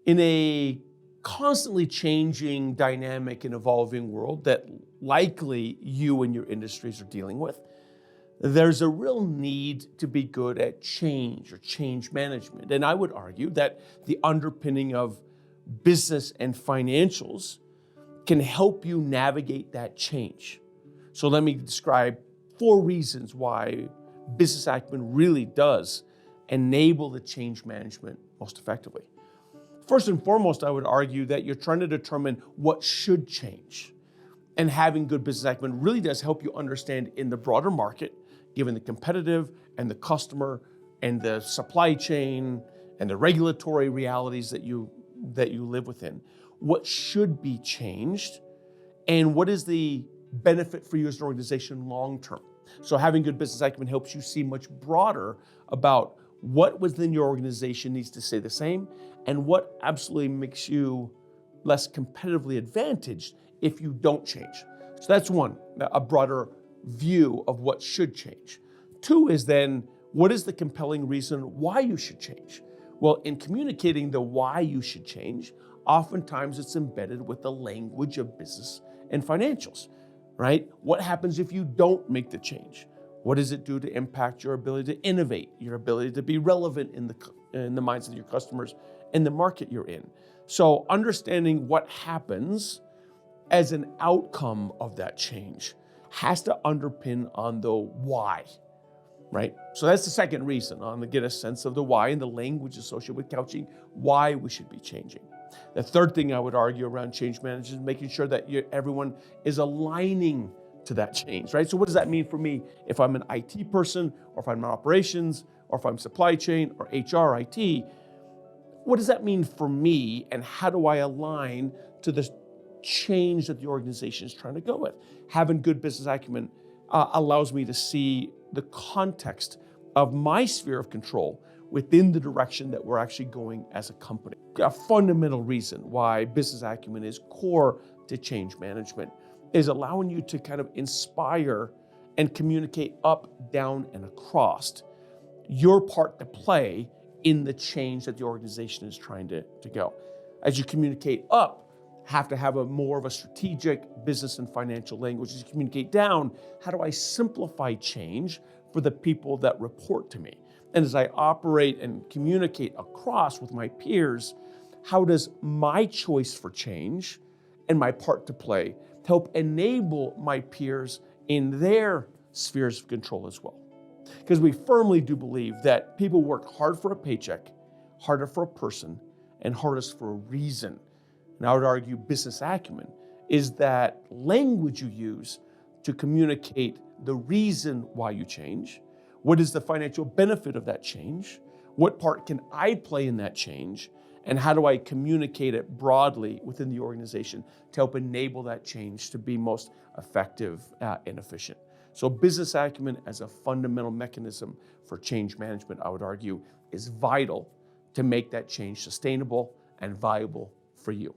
In a constantly changing, dynamic, and evolving world that likely you and your industries are dealing with, there's a real need to be good at change or change management. And I would argue that the underpinning of business and financials can help you navigate that change. So let me describe 4 reasons why business acumen really does enable the change management most effectively. First and foremost, I would argue that you're trying to determine what should change. And having good business acumen really does help you understand in the broader market, given the competitive and the customer and the supply chain and the regulatory realities that you live within, what should be changed and what is the benefit for you as an organization long term. So having good business acumen helps you see much broader about what within your organization needs to stay the same and what absolutely makes you less competitively advantaged if you don't change. So that's one, a broader view of what should change. 2 is then, what is the compelling reason why you should change? Well, in communicating the why you should change, oftentimes it's embedded with the language of business and financials, right? What happens if you don't make the change? What does it do to impact your ability to innovate, your ability to be relevant in the minds of your customers and the market you're in? So understanding what happens as an outcome of that change has to underpin on the why, right? So that's the second reason, on to get a sense of the why and the language associated with couching why we should be changing. The third thing I would argue around change management is making sure that everyone is aligning to that change, right? So what does that mean for me if I'm an IT person, or if I'm in operations, or if I'm supply chain, or HR, IT? What does that mean for me, and how do I align to the change that the organization is trying to go with? Having good business acumen allows me to see the context of my sphere of control within the direction that we're actually going as a company. A fundamental reason why business acumen is core to change management is allowing you to kind of inspire and communicate up, down, and across your part to play in the change that the organization is trying to go. As you communicate up, have to have more of a strategic business and financial language. As you communicate down, how do I simplify change for the people that report to me? And as I operate and communicate across with my peers, how does my choice for change and my part to play help enable my peers in their spheres of control as well? Because we firmly do believe that people work hard for a paycheck, harder for a person, and hardest for a reason. And I would argue business acumen is that language you use to communicate the reason why you change. What is the financial benefit of that change? What part can I play in that change? And how do I communicate it broadly within the organization to help enable that change to be most effective and efficient? So business acumen as a fundamental mechanism for change management, I would argue, is vital to make that change sustainable and viable for you.